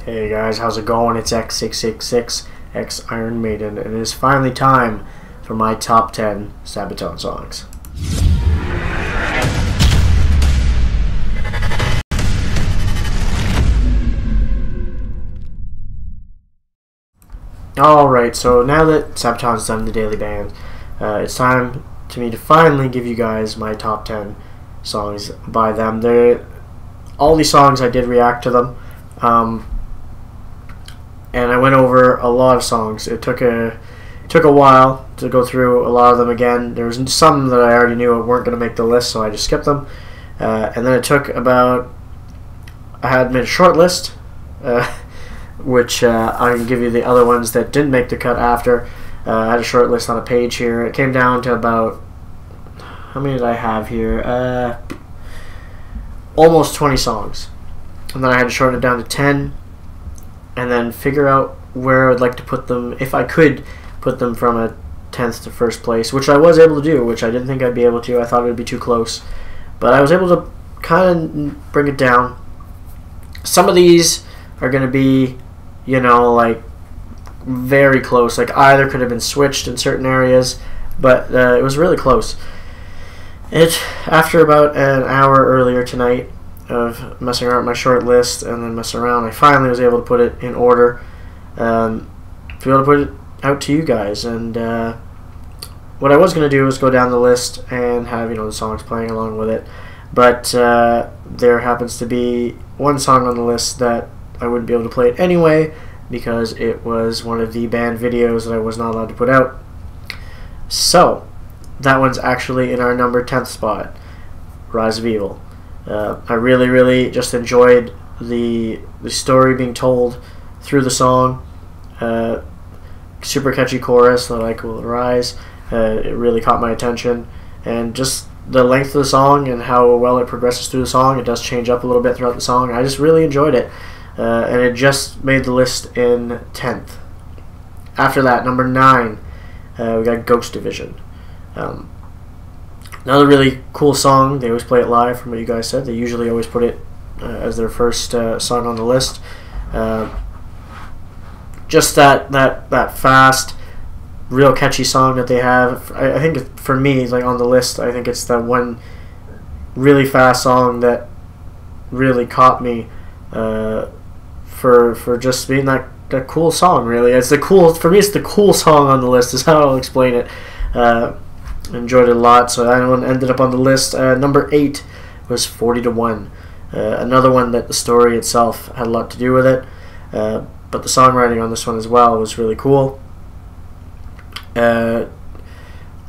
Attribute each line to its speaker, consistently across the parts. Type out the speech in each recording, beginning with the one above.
Speaker 1: Hey guys, how's it going? It's X666, X Iron Maiden, and it is finally time for my top 10 Sabaton songs. Alright, so now that Sabaton's done the daily band, it's time to me to finally give you guys my top 10 songs by them. All these songs, I did react to them. And I went over a lot of songs. It took a while to go through a lot of them again. There was some that I already knew weren't going to make the list, so I just skipped them. And then it took about, I had made a short list, which I can give you the other ones that didn't make the cut after. I had a short list on a page here. It came down to about, how many did I have here? Almost 20 songs. And then I had to shorten it down to 10. And then figure out where I would like to put them, if I could put them from a 10th to first place, which I was able to do, which I didn't think I'd be able to. I thought it would be too close. But I was able to kind of bring it down. Some of these are going to be, you know, like, very close. Like, either could have been switched in certain areas, but it was really close. After about an hour earlier tonight of messing around with my short list and then messing around, I finally was able to put it in order, to be able to put it out to you guys. And what I was going to do was go down the list and have, you know, the songs playing along with it, but there happens to be one song on the list that I wouldn't be able to play it anyway because it was one of the banned videos that I was not allowed to put out. So that one's actually in our number 10th spot, Rise of Evil. I really just enjoyed the story being told through the song. Super catchy chorus that I Will Rise. It really caught my attention, and just the length of the song and how well it progresses through the song. It does change up a little bit throughout the song. I just really enjoyed it, and it just made the list in 10th. After that, number 9, we got Ghost Division. Another really cool song. They always play it live, from what you guys said. They usually always put it as their first song on the list. Just that fast, real catchy song that they have. I think for me, like on the list, I think it's that one really fast song that really caught me for just being that cool song. Really, it's the cool, for me. It's the cool song on the list. Is how I'll explain it. Enjoyed it a lot, so that one ended up on the list. Number 8 was 40-1. Another one that the story itself had a lot to do with it, but the songwriting on this one as well was really cool.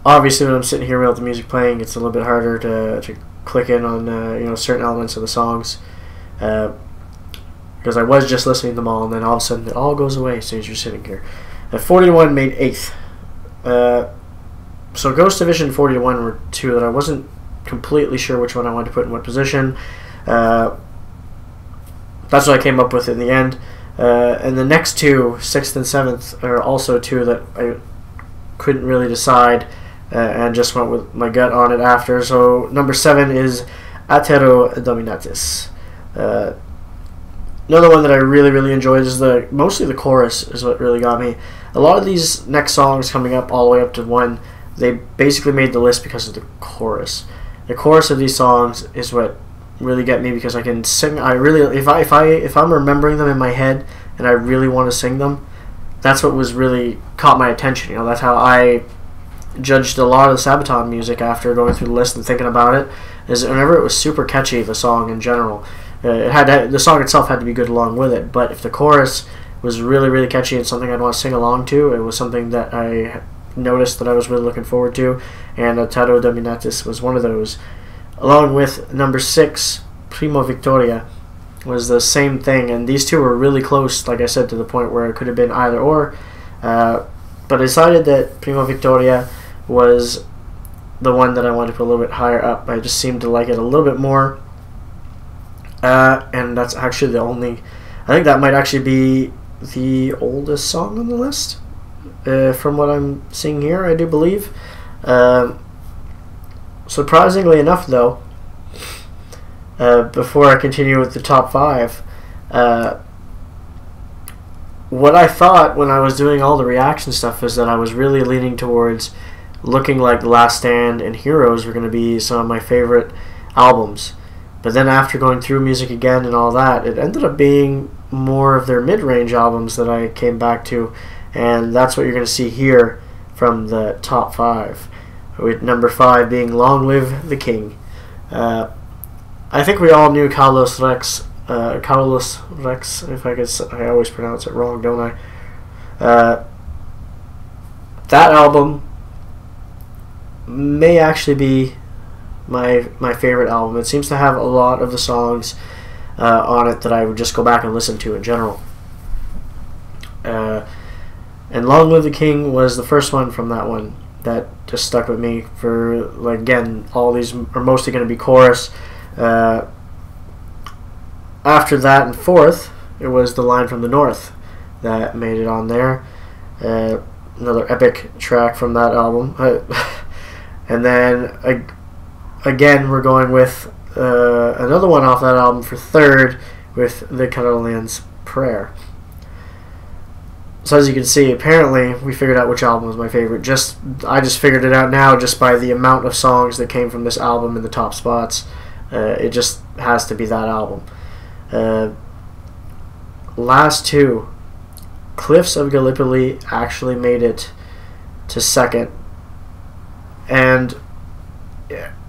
Speaker 1: Obviously, when I'm sitting here without the music playing, it's a little bit harder to click in on you know, certain elements of the songs, because I was just listening to them all, and then all of a sudden it all goes away as soon as you're sitting here. 40-1 made 8th. So Ghost Division and 40-1 were two that I wasn't completely sure which one I wanted to put in what position. That's what I came up with in the end. And the next two, 6th and 7th, are also two that I couldn't really decide, and just went with my gut on it after. So number 7 is Atero Dominatis. Another one that I really enjoyed is mostly the chorus is what really got me. A lot of these next songs coming up all the way up to 1, they basically made the list because of the chorus. The chorus of these songs is what really get me, because I can sing. I really, if I'm remembering them in my head and I really want to sing them, that's what was really caught my attention. You know, that's how I judged a lot of the Sabaton music after going through the list and thinking about it. Is whenever it was super catchy, the song in general, the song itself had to be good along with it. But if the chorus was really catchy and something I'd want to sing along to, it was something that I noticed that I was really looking forward to, and Atero Dominatis was one of those. Along with number 6, Primo Victoria, was the same thing, and these two were really close, like I said, to the point where it could have been either or, but I decided that Primo Victoria was the one that I wanted to put a little bit higher up. I just seemed to like it a little bit more, and that's actually the only, I think that might actually be the oldest song on the list. From what I'm seeing here, I do believe. Surprisingly enough, though, before I continue with the top 5, what I thought when I was doing all the reaction stuff is that I was really leaning towards looking like The Last Stand and Heroes were going to be some of my favorite albums. But then after going through Music Again and all that, it ended up being more of their mid-range albums that I came back to, and that's what you're going to see here from the top 5, with number 5 being Long Live the King. I think we all knew Carlos Rex, if I could, I always pronounce it wrong, don't I? That album may actually be my favorite album. It seems to have a lot of the songs on it that I would just go back and listen to in general. And Long Live the King was the first one from that one that just stuck with me for, like, again, all these are mostly going to be chorus. After that and fourth, it was The Line from the North that made it on there. Another epic track from that album. And then again, we're going with another one off that album for third, with The Catalan's Prayer. So as you can see, apparently we figured out which album was my favorite. I just figured it out now just by the amount of songs that came from this album in the top spots. It just has to be that album. Last two, Cliffs of Gallipoli actually made it to second, and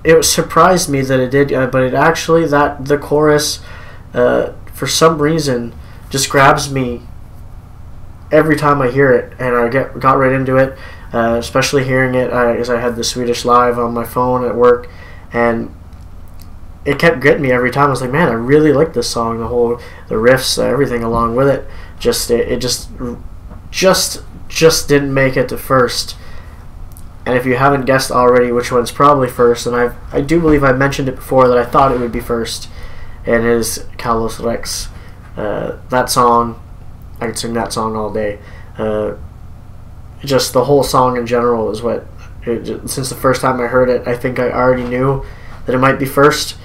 Speaker 1: it surprised me that it did, but it actually, the chorus for some reason just grabs me every time I hear it, and I got right into it, especially hearing it as I had the Swedish Live on my phone at work, and it kept getting me every time. I was like, man, I really like this song, the riffs, everything along with it. It just didn't make it to first. And if you haven't guessed already which one's probably first, and I do believe I mentioned it before that I thought it would be first, and it is Carlos Rex. That song, I could sing that song all day. Just the whole song in general is what, since the first time I heard it, I think I already knew that it might be first.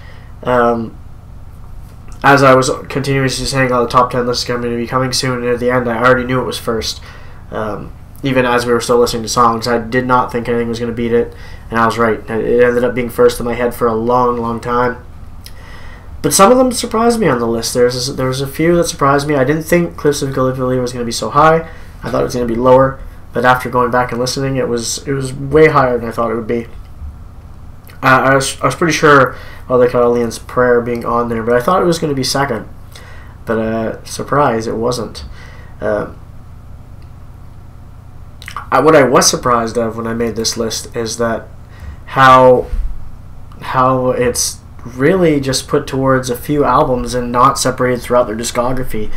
Speaker 1: As I was continuously saying, the top 10 list is going to be coming soon, and at the end I already knew it was first. Even as we were still listening to songs, I did not think anything was going to beat it, and I was right. It ended up being first in my head for a long, long time. But some of them surprised me on the list. There was a few that surprised me. I didn't think Cliffs of Gallipoli was going to be so high. I thought it was going to be lower, but after going back and listening, it was way higher than I thought it would be. I was pretty sure of The Catalan's Prayer being on there, but I thought it was going to be second. But surprise, it wasn't. What I was surprised of when I made this list is that how it's really just put towards a few albums and not separated throughout their discography.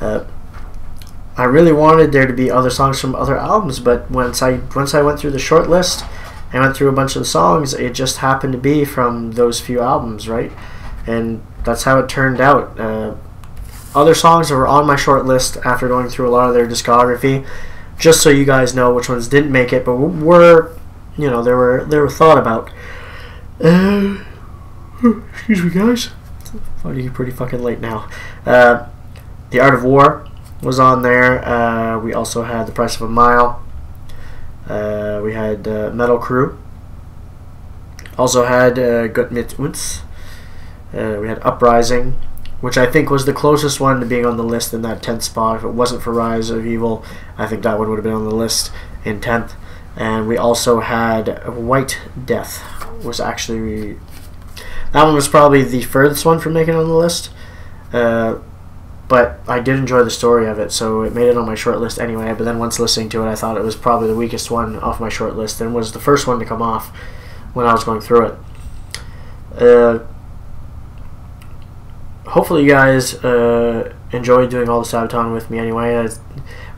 Speaker 1: I really wanted there to be other songs from other albums, but once I went through the short list and went through a bunch of the songs, it just happened to be from those few albums, right? And that's how it turned out. Other songs that were on my short list after going through a lot of their discography, just so you guys know which ones didn't make it, but were, they were thought about. Excuse me, guys. It's pretty fucking late now. The Art of War was on there. We also had The Price of a Mile. We had Metal Crew. Also had Gut mit uns. We had Uprising, which I think was the closest one to being on the list in that 10th spot. If it wasn't for Rise of Evil, I think that one would have been on the list in 10th. And we also had White Death. That one was probably the furthest one from making it on the list. But I did enjoy the story of it, so it made it on my short list anyway. But then once listening to it, I thought it was probably the weakest one off my short list, and was the first one to come off when I was going through it. Hopefully you guys enjoyed doing all the Sabaton with me anyway.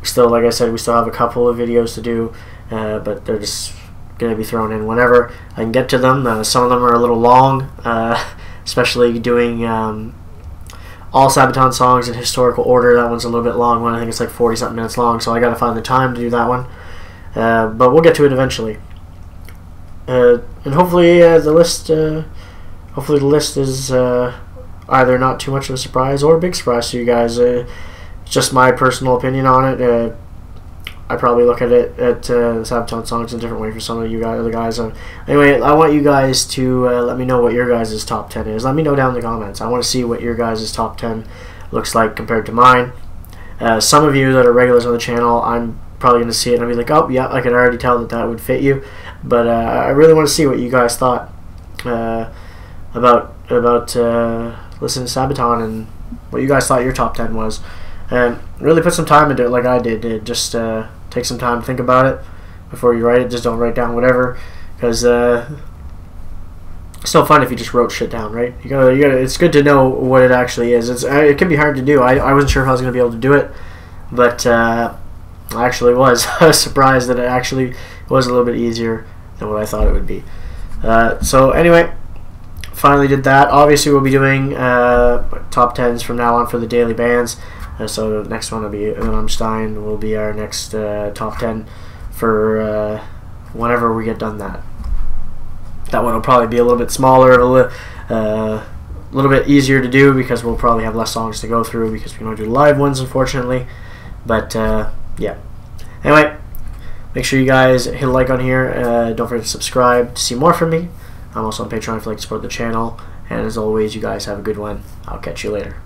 Speaker 1: Still, like I said, we still have a couple of videos to do, but they're just going to be thrown in whenever I can get to them. Some of them are a little long, especially doing all Sabaton songs in historical order. That one's a little bit long one. I think it's like 40-something minutes long, so I got to find the time to do that one. But we'll get to it eventually. And hopefully the list is either not too much of a surprise or a big surprise to you guys. just my personal opinion on it. I probably look at it at the Sabaton Songs in a different way for some of you guys, other guys. Anyway, I want you guys to let me know what your guys' top 10 is. Let me know down in the comments. I want to see what your guys' top 10 looks like compared to mine. Some of you that are regulars on the channel, I'm probably going to see it and I'll be like, oh, yeah, I can already tell that that would fit you. But I really want to see what you guys thought about listening to Sabaton and what you guys thought your top 10 was. And really put some time into it like I did. Just take some time to think about it before you write it. Just don't write down whatever, because it's no fun if you just wrote shit down, right? You gotta. It's good to know what it actually is. It can be hard to do. I wasn't sure if I was gonna be able to do it, but I actually was. I was surprised that it actually was a little bit easier than what I thought it would be. So anyway, finally did that. Obviously, we'll be doing top 10s from now on for the daily bands. So the next one will be Rammstein. Will be our next top 10 for whenever we get done that. That one will probably be a little bit smaller, a little bit easier to do because we'll probably have less songs to go through because we don't do live ones, unfortunately. But yeah. Anyway, make sure you guys hit a like on here. Don't forget to subscribe to see more from me. I'm also on Patreon if you'd like to support the channel. And as always, you guys have a good one. I'll catch you later.